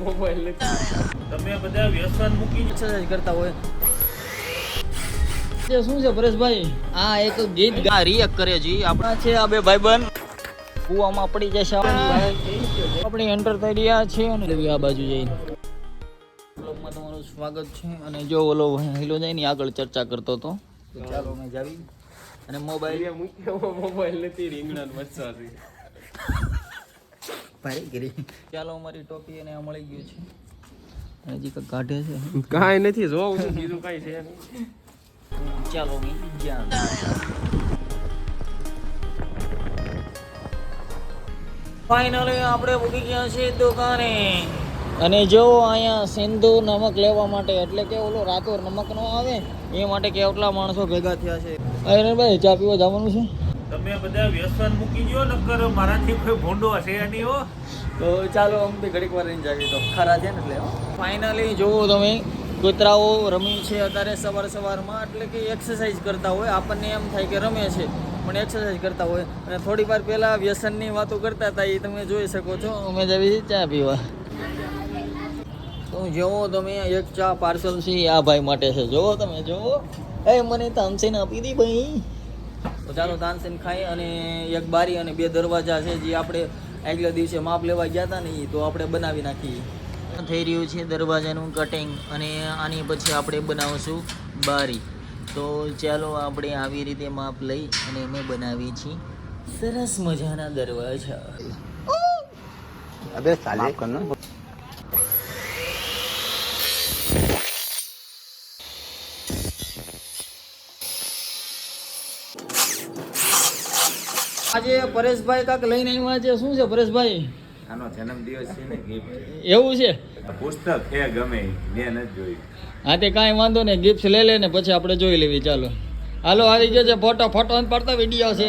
Mobile તમે બધા વ્યસન મૂકી એક્સરસાઇઝ કરતા હોય તે શું છે પરેશભાઈ? આ એક ગીત રિએક્ટ કરે છે આપણા છે આ બે ભાઈબંધ કુવામાં પડી જશે આપણે એન્ટર થઈ રહ્યા છે અને આ બાજુ જઈને બ્લોગમાં તમારું સ્વાગત છે. અને જો ઓલો હિલો જાય ને આગળ ચર્ચા કરતો હતો ચાલો મેં જાવી અને મોબાઈલ નથી રીંગણા મચ્છા છે ભાઈ ગરી ચાલો અમારી ટોપી એને મળી ગયું છે હજી કંઈક કાઢે છે કાંઈ નથી જોવું છું બીજું કાંઈ છે નહીં. ચાલો ફાઇનલી આપણે ઉગી ગયા છીએ દુકાને અને જો અહીંયા સિંધુ નમક લેવા માટે એટલે કે ઓલો રાતો નમક નો આવે એ માટે કેટલા માણસો ભેગા થયા છે. ભાઈ ચા પીવા જવાનું છે. તમે બધા વ્યસન મૂકી ગયો નકર મારાથી કોઈ ભોંડો હશે નહીં હો. તો ચાલો અમે બી ઘડીક વાર રહીને જાવી તો ખરા છે ને એટલે ફાઇનલી જોવો તમે કૂતરાઓ રમી છે અત્યારે સવારમાં એટલે કે એક્સરસાઇઝ કરતા હોય આપણને એમ થાય કે રમે છે પણ એક્સરસાઇઝ કરતા હોય અને થોડી વાર પહેલાં વ્યસનની વાતો કરતા હતા એ તમે જોઈ શકો છો. અમે જાવી ચા પીવા તો જોવો તમે એક ચા પાર્સલ છે આ ભાઈ માટે છે જોવો તમે જોવો એ મને તાનસેન આપી દી ભાઈ. તો ચાલો તાનસેન ખાઈ અને એક બારી અને બે દરવાજા છે જે આપણે આગલા દિવસે માપ લેવા ગયા હતા ને તો આપણે બનાવી નાખીએ. થઈ રહ્યું છે દરવાજાનું કટિંગ અને આની પછી આપણે બનાવશું બારી. તો ચાલો આપણે આવી રીતે માપ લઈ અને અમે બનાવીએ છીએ સરસ મજાના દરવાજા. અબે સાલે કરનો આજે પરેશભાઈ કાક લઈને આવ્યા છે. શું છે પરેશભાઈ? આનો જન્મદિવસ છે ને ગિફ્ટ એવું છે? પુસ્તક છે ગમે મેં નથી જોયું. હા તે કાંઈ વાંધો નહીં ગિફ્ટ લઈ લે ને પછી આપણે જોઈ લેવી. ચાલો હાલો આવી ગયો છે ફોટો પડતો વિડીયો છે.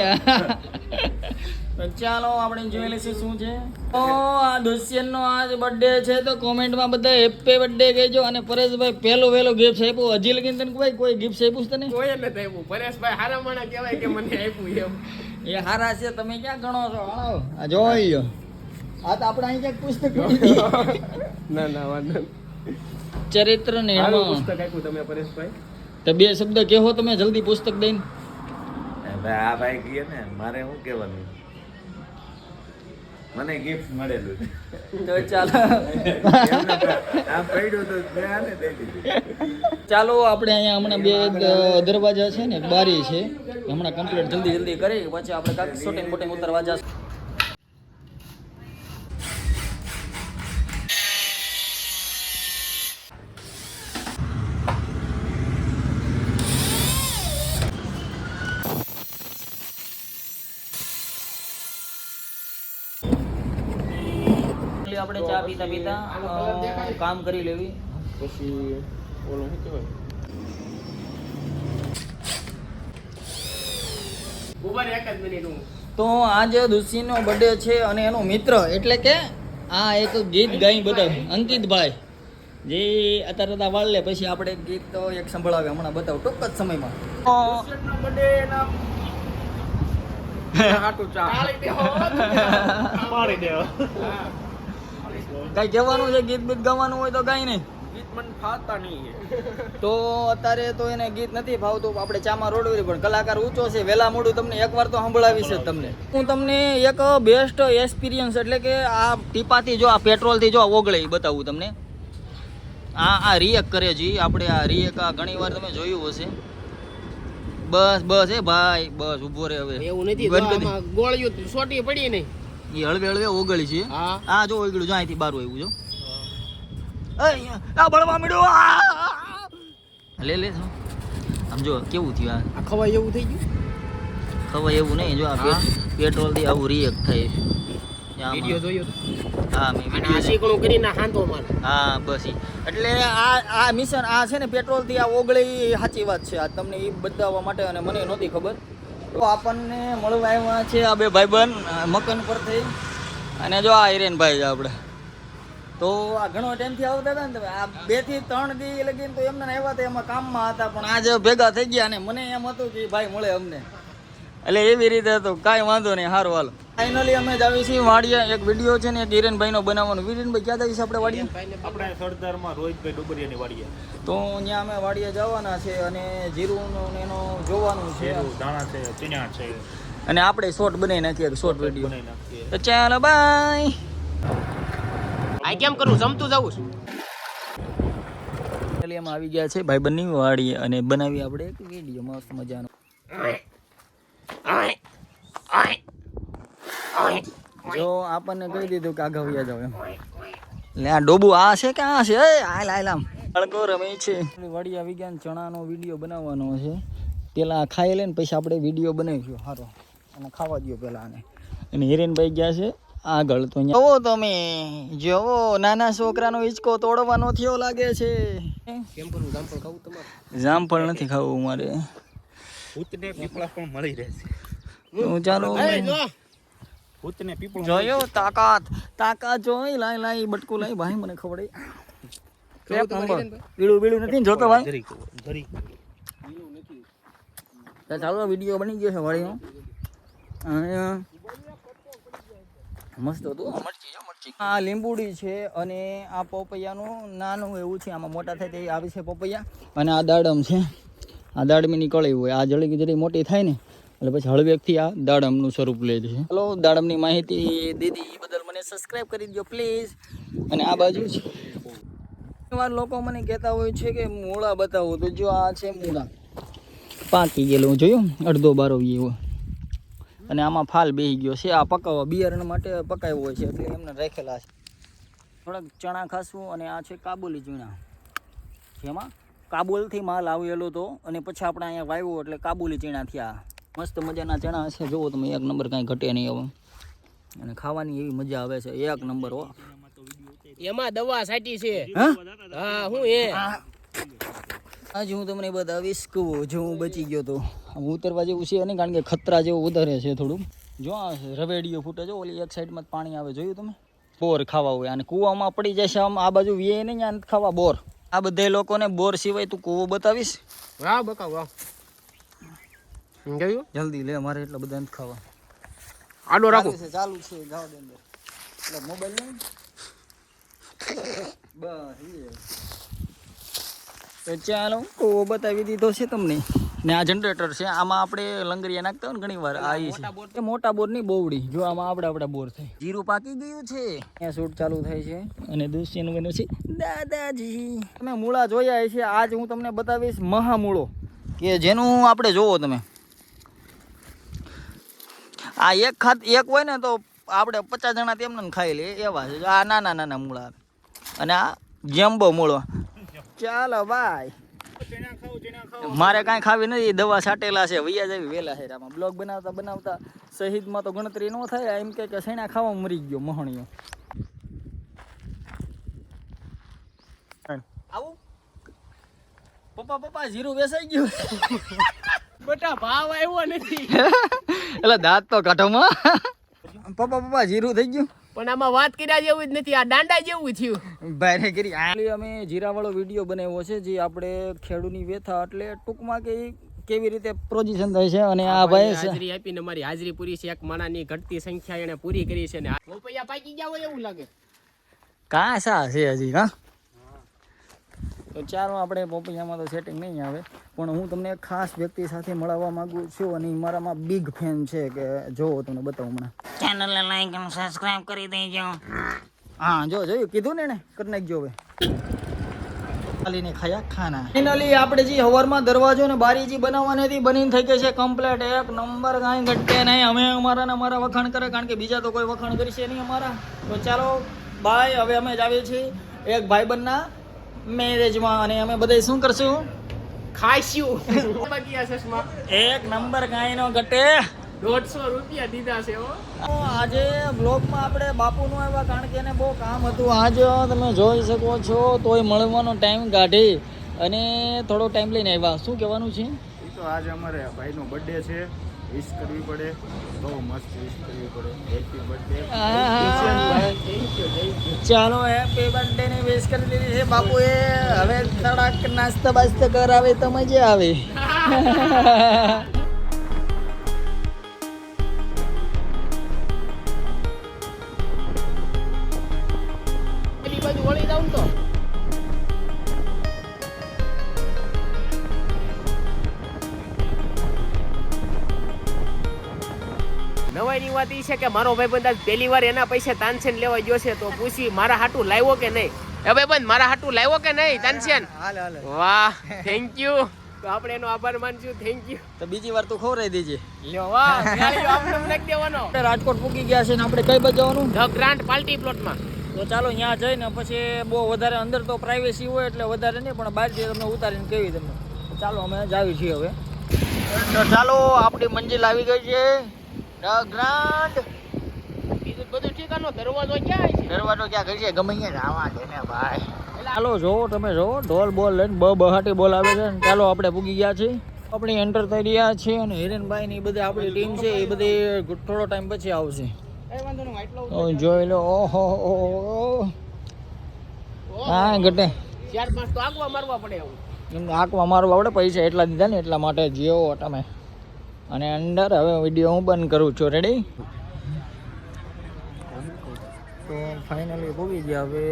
ચાલો આપણે જોઈ લઈશું શું છે. તો આ દુષ્યંતનો આજ બર્થડે છે તો કોમેન્ટમાં બધા હેપી બર્થડે કહેજો. અને પરેશભાઈ પહેલો ગિફ્ટ આપ્યું હજી લગીને તને કોઈ ગિફ્ટ આપ્યું તને? કોઈ નથી આપ્યું. પરેશભાઈ હારા માણા કહેવાય કે મને આપ્યું એમ. એ હારા છે તમે ક્યાં ગણો છો? આ જોઈ લો આ તો આપણે અહીં ક્યાંક પુસ્તક ના વાંધો ચરિત્ર નિર્માણ પુસ્તક આપ્યું તમે પરેશભાઈ. તો બે શબ્દ કહો તમે જલ્દી પુસ્તક દઈને. આ ભાઈ કહે ને મારે શું કહેવાનું મને ગિફ્ટ મળેલું તો ચાલો આ પડ્યું તો મેં આને દઈ દીધું. ચાલો આપણે અહીંયા હમણાં બે દરવાજા છે ને બારી છે હમણાં કમ્પ્લીટ જલ્દી કરી પછી આપણે કાંઈક શૂટિંગ બોટિંગ ઉતારવા જશું. આપણે ચા પીતા કામ કરી લેવી પછી ઓલું શું કહેવાય. તો આજે દુષ્યંતનો બર્થડે છે અને એનો મિત્ર એટલે કે આ એક ગીત ગાઈ બતાવે અંકિતભાઈ જે અત્યારે વાળ લે પછી આપણે ગીત તો એક સંભળાવે હમણાં બતાવું ટૂંક જ સમયમાં. કઈ કહેવાનું છે ગીત બીત ગાવાનું હોય તો ગાય નહીં. ગીત મને ફાવતા નહીં. તો અત્યારે તો એને ગીત નથી ફાવતું આપણે ચામાં રોડવી પણ કલાકાર ઊંચો છે વહેલા મોડું તમને એકવાર તો સંભળાવી છે તમને. હું તમને એક બેસ્ટ એક્સપિરિયન્સ એટલે કે આ ટીપાથી જો આ પેટ્રોલથી જો ઓગળે એ બતાવું તમને. આ રિએક્ટ કરે છે આપણે આ રિએક્ટ આ ઘણી વાર તમે જોયું હશે. બસ એ ભાઈ બસ ઊભો રહે હવે. એવું નથી ગોળિયું સોટી પડી નહીં એ હળવે ઓગળી છે. આ જો ઓગળ્યું જો અહીંથી બહાર આવ્યું જો આ બળવા મળ્યો લે આમ જો કેવું થયું આ ખવાય એવું થઈ ગયું. ખવાય એવું નહીં જો આ પેટ્રોલ થી આવું રિએક્ટ થાય. વિડિયો જોયો હા મેં વિડિયો શીકણું કરીને હાંતો માર. હા બસ એટલે આ મિશન આ છે ને પેટ્રોલ થી આ ઓગળી સાચી વાત છે. આ તમને એ બતાવવા માટે અને મને નહોતી ખબર. તો આપણને મળવા આવ્યા છે આ બે ભાઈબંધ મકન પરથી અને જો આ હિરેનભાઈ છે આપણે. તો આ ઘણો ટાઈમથી આવતા હતા ને તમે આ 2 થી 3 દી લગીને તો એમને આવ્યા હતા એમાં કામમાં હતા પણ આજે ભેગા થઈ ગયા અને મને એમ હતું કે ભાઈ મળે અમને એટલે એવી રીતે હતું. કાંઈ વાંધો નહીં સારું હાલો. ફાઇનલી અમે જ આવી છીએ વાડિયા. એક વિડીયો છે ને એક હિરેનભાઈનો બનાવવાનો. હિરેનભાઈ ક્યાં જઈએ આપણે વાડિયા? આપણે સરદારમાં રોહિતભાઈ ડુબરિયાની વાડીએ. તો ત્યાં અમે વાડિયા જવાના છે અને જીરુંનું એનો જોવાનું છે દાણા છે, ચીણા છે અને આપણે શોર્ટ બનાવી નાખીએ, શોર્ટ વિડીયો. બનાવી નાખીએ. તો ચાલો બાય. આ કેમ કરું જમતું જાવું છું. ફાઇનલી અમે આવી ગયા છે ભાઈબંધની વાડીએ અને બનાવી આપણે એક વિડીયો મસ્ત મજાનો. જો આપણને કહી દીધું કે આગળ વયા જાવ એમ. લે આ ડોબુ આ છે કે આ છે? એ હાલ હાલ આમ બાળકો રમે છે. વાડી આવી ગયા ને ચણાનો વિડીયો બનાવવાનો છે. પેલા ખાઈ લે ને પછી આપણે વિડીયો બનાવીશું સારો અને ખાવા દો પેલા આને. અને હિરેનભાઈ ગયા છે આગળ. તો જોવો તમે, જોવો નાના છોકરાનો હિંચકો તોડવાનો થયો લાગે છે. કેમ કરું જામફળ ખાવું તમારે? જામફળ નથી ખાવું મારે. ભૂતને પીપળા પણ મળી રહેશે. તો ચાલો ભૂતને પીપળા જોયો તાકાત તાકાત જોઈ લાઈ લાઈ બટકું લાઈ ભાઈ મને ખવડાઈ. બીડું બીડું નથી ને જોતો ભાઈ. ધરી તો ચાલો વિડીયો બની ગયો છે વાડીનો. મસ્ત હતું મરચી. આ લીંબુડી છે અને આ પપૈયાનું નાનું એવું છે. આમાં મોટા થાય તે આવે છે પપૈયા. અને આ દાડમ છે. આ દાડમી નીકળી હોય. આ જળી જળી મોટી થાય ને એટલે પછી હળવેકથી આ દાડમનું સ્વરૂપ લે છે. હલો, દાડમની માહિતી દીધી એ બદલ મને સબસ્ક્રાઈબ કરી દો પ્લીઝ. અને આ બાજુ છે લોકો મને કહેતા હોય છે કે મૂળા બતાવો. તો જો આ છે મૂળા પાકી ગયેલું જોયું, અડધો બારો એવો. અને આમાં ફાલ બેસી ગયો છે. આ પકાવવા બિયારણ માટે પકાવ્યો હોય છે એટલે એમને રાખેલા છે. થોડાક ચણા ખાસવું અને આ છે કાબુલી ચણા, જેમાં કાબુલથી માલ આવેલો હતો અને પછી આપણે અહીંયા વાવ્યો એટલે કાબુલી ચણા થયા. મસ્ત મજાના ચણા છે. જુઓ તમે, એક નંબર કાંઈ ઘટે નહીં હવે. અને ખાવાની એવી મજા આવે છે, એક નંબર હો. એમાં દવા છાંટી છે. હા હું આજે હું તમને બતાવીશ કે જો હું બચી ગયો તો ઉતરવા જેવું છે નહીં, કારણ કે ખતરા જેવું ઉતરે છે થોડું. જો આ રવેડીઓ ફૂટે, જો ઓલી એક સાઈડમાં પાણી આવે જોયું તમે. બોર ખાવા હોય અને કૂવામાં પડી જાય છે. આમ આ બાજુ વે નહીં, ત્યાં નથી ખાવા બોર. આ બધા લોકોને બોર સિવાય તું કૂવો બતાવીશ? વાહ બકા વાહ. જોયું જલ્દી લે, મારે એટલા બધા નથી ખાવા. આડો રાખો. ચાલુ છે જાવ દે અંદર. એટલે મોબાઈલ નહીં બસ તો ચાલો કૂવો બતાવી દીધો છે તમને. ને આ જનરેટર છે. આમાં આપણે લંગરિયા નાખતા હોય ને ઘણી વાર આ છે મોટા બોર ની બોવડી. જો આમાં આપડા બોર થાય. જીરું પાકી ગયું છે. અહીંયા શૂટ ચાલુ થાય છે અને દૃશ્યનું બન્યું છે દાદાજી. તમે મૂળા જોયા છે. આજ હું તમને બતાવીશ મહામૂળો, કે જેનું આપણે જોવો તમે. આ એક હોય ને તો આપણે 50 જણા તેમને ખાઈ લે એવા છે. આ નાના નાના મૂળા અને આ જમ્બો મૂળો. ચાલો બાય. મારે કાંઈ ખાવી નથી, દવા છાટેલા છે. વૈયા જેવી વેલા છે. આમાં બ્લોગ બનાવતા બનાવતા શહીદમાં તો ગણતરી ન થાય. એમ કે સૈણા ખાવા મરી ગયો મહણીઓ. આવું પપ્પા જીરું વેસાઈ ગયું. બેટા ભાવ આવ્યો નથી. એટલે દાંત તો કાઢોમાં. પપ્પા જીરું થઈ ગયું. પણ આમાં વાત કર્યા જેવું જ નથી. આ દાંડા જેવું થયું. ભાઈને કરી અમે જીરાવાળો વિડીયો બનાવ્યો છે, જે આપણે ખેડૂની વ્યથા એટલે ટૂંકમાં કે કેવી રીતે પ્રોજેક્શન થાય છે. અને આ ભાઈ હાજરી આપીને મારી હાજરી પૂરી છે. એક માણાની ઘટતી સંખ્યા એને પૂરી કરી છે. ને પપૈયા પાકી ગયા હોય એવું લાગે. કાં સા છે હજી. હા, તો ચાલો આપણે પપૈયામાં તો સેટિંગ નહીં આવે, પણ હું તમને એક ખાસ વ્યક્તિ સાથે મળવા માંગુ છું અને મારામાં બિગ ફેન છે. કે જો તમને બતાવું હમણાં. ચેનલને લાઈક અને સબસ્ક્રાઇબ કરી દેજો. હા જો જોયું, કીધું ને એને કરી નાખજો. હવે ખાલીને ખાયા ખાના. ફાઇનલી આપણે જે હવારમાં દરવાજો ને બારી જે બનાવવાની હતી બનીને થઈ ગઈ છે કમ્પ્લીટ. એક નંબર કાંઈ ઘટકે નહીં. અમે અમારા વખાણ કરે, કારણ કે બીજા તો કોઈ વખાણ કરશે નહીં અમારા. તો ચાલો બાય. હવે અમે જ આવીએ છીએ એક ભાઈબંધના મેરેજમાં અને અમે બધા શું કરશું? ખાઈશું. બાકી આ ચશ્મા એક નંબર કાંઈ નો ઘટે. 150 રૂપિયા દીધા છે. આજે બ્લોગમાં આપણે બાપુનું આવ્યા, કારણ કે એને બહુ કામ હતું. આજે તમે જોઈ શકો છો તોય મળવાનો ટાઈમ કાઢી અને થોડો ટાઈમ લઈને આવ્યા. શું કહેવાનું છે? તો આજે અમારે ભાઈનો બર્થડે છે, વિશ કરવી પડે. બહુ મસ્ત વિશ કરવી પડે. Happy birthday. ચાલો હેપી બર્થડે ની વિશ કરી દીધી છે બાપુએ. હવે થોડાક નાસ્તા બાસ્તા કરાવે તો મજા આવે. આવી જાઉં ને તો નવાઈની વાત ઈ છે કે મારો ભાઈબંધ આજ પહેલી વાર એના પૈસા તાનસેન લેવા ગયો છે તો પૂછી મારા હાટું લાવ્યો કે નહીં એ ભાઈબંધ મારા હાટું લાવ્યો કે નહીં તાનસેન વાહ થેન્ક યુ તો આપણે એનો આભાર માનશું થેન્ક યુ તો બીજી વાર તું ખવડાવી દેજે. લ્યો વાહ ન્યાયો આપણે નાખી દેવાનો આપણે રાજકોટ પૂકી ગયા છે ને આપણે કઈ બાજુ જવાનું? ધ ગ્રાન્ડ પાર્ટી પ્લોટમાં તો ચાલો ત્યાં જઈને પછી બહુ વધારે અંદર તો પ્રાઇવેસી હોય એટલે વધારે નહીં, પણ બહારથી તમને ઉતારીને કેવી તમને. તો ચાલો અમે જાવી છીએ હવે. તો ચાલો આપણી મંજિલ આવી ગઈ છે, ધ ગ્રાન્ડ. બીજું બધું ઠીકાનો દરવાજો ક્યાં છે દરવાજો ક્યાં કરી છે? ગમે અહીંયા જવા દે ને ભાઈ. ચાલો જોવો, તમે જોવો ઢોલ બોલ લઈને બહાટી બોલ આવે છે. ચાલો આપણે પૂગી ગયા છીએ, આપણી એન્ટર થઈ રહ્યા છે અને હિરેનભાઈ ની બધી આપણી ટીમ છે એ બધી થોડો ટાઈમ પછી આવશે. જોઈ લો. ઓહો હા ઘટે 4-5 તો આગવા મારવા પડે એવું. એમ આંકવા મારવા આવડે, પૈસા એટલા દીધા ને એટલા માટે જેવો તમે. અને અંદર હવે વિડીયો હું બંધ કરું છું. રેડી? તો ફાઇનલી પૂગી ગયા. હવે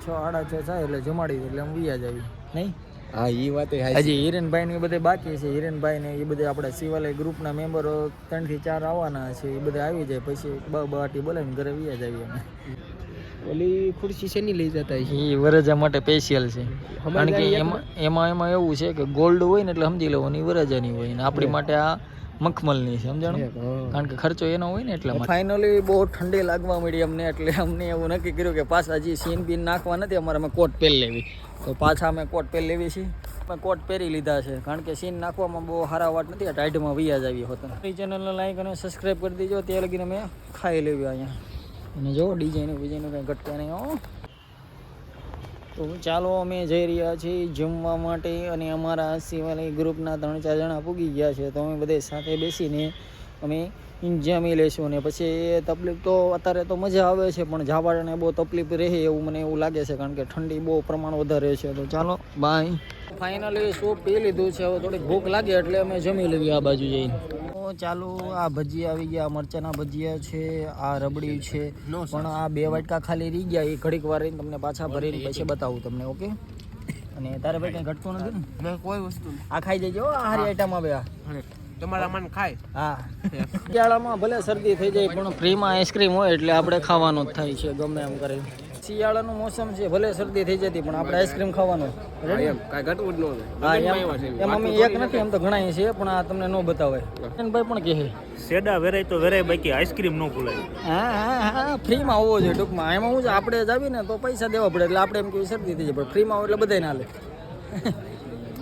6:30 થાય એટલે જમાડી એટલે અમે વિયા જાવી નહીં. હા એ વાત હજી હિરેનભાઈ ને એ બધે બાકી છે. હિરેનભાઈ ને એ બધે આપણા શિવાલય ગ્રુપના મેમ્બરો 3 થી 4 આવવાના છે. એ બધા આવી જાય પછી બાટી બોલાવીને ઘરે વિયા જાવી અમે. ઓલી ખુરશી શેની લઈ જતા છે એ વરજા માટે સ્પેશિયલ છે, કારણ કે એમાં એવું છે કે ગોલ્ડ હોય ને એટલે સમજી લેવાની વરજાની હોય ને આપણી માટે આ મખમલની છે, સમજાણું? કારણ કે ખર્ચો એનો હોય ને એટલે ફાઇનલી બહુ ઠંડી લાગવા મળી અમને, એટલે અમને એવું નક્કી કર્યું કે પાછા હજી સીન બીન નાખવા નથી અમારે, અમે કોટ પહેરી લેવી. તો પાછા અમે કોટ પહેરી લેવી છીએ. અમે કોટ પહેરી લીધા છે કારણ કે સીન નાખવામાં બહુ સારા વાત નથી. ટાઈટમાં વિયા જ આવી હોતા. એ ચેનલને લાઈક અને સબસ્ક્રાઈબ કરી દેજો. ત્યાં લગીને અમે ખાઈ લેવી અહીંયા. અને જો ડિઝાઇન બીજાનું કંઈ ઘટતા નહીં હો. તો ચાલો અમે જઈ રહ્યા છીએ જમવા માટે અને અમારા શિવાલય ગ્રુપના 3-4 જણા પૂગી ગયા છે. તો અમે બધે સાથે બેસીને અમે જમી લઈશું. અને પછી તકલીફ તો અત્યારે તો મજા આવે છે પણ જવાને બહુ તકલીફ રહે એવું મને એવું લાગે છે, કારણ કે ઠંડી બહુ પ્રમાણ વધારે છે. તો ચાલો બાય. ફાઇનલી સૂપ પી લીધું છે, હવે થોડીક ભૂખ લાગે એટલે અમે જમી લેવી આ બાજુ જઈને. ચાલો આ ભજીયા આવી ગયા, મરચાના ભજીયા છે, આ રબડી છે, પણ આ 2 વાટકા ખાલી રહી ગયા. એ ઘડીક વાર રહીને તમને પાછા ભરીને પછી બતાવું તમને. ઓકે? અને તારે ભાઈ કંઈ ઘટતું નથી ને? કોઈ વસ્તુ આ ખાઈ જજો. આ હારી આઈટમ આવે. આ તમારા મન ખાય. હા, શિયાળામાં ભલે શરદી થઈ જાય પણ ફ્રીમાં આઈસ્ક્રીમ હોય એટલે આપણે ખાવાનું જ થાય છે ગમે એમ કરી. શિયાળાનું મોસમ છે, ભલે શરદી થઈ જતી પણ આપણે આઈસ્ક્રીમ ખાવાનું. કાંઈ ઘટવું જ ન હા એમ અમે એક નથી, એમ તો ઘણા છે પણ આ તમને ન બતાવે. ભાઈ પણ કહે સેડા વેરાય તો વેરાય, બાકી આઈસ્ક્રીમ ન ભૂલાય. હા ફ્રીમાં હોવો જોઈએ ટૂંકમાં. એમાં હું આપણે જ આવીને તો પૈસા દેવા પડે એટલે આપણે એમ કે શરદી થઈ જાય, પણ ફ્રીમાં હોય એટલે બધાય ના લે.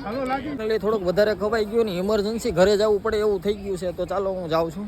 એટલે થોડુંક વધારે ખવાઈ ગયું ને ઇમરજન્સી ઘરે જવું પડે એવું થઈ ગયું છે. તો ચાલો હું જાઉં છું.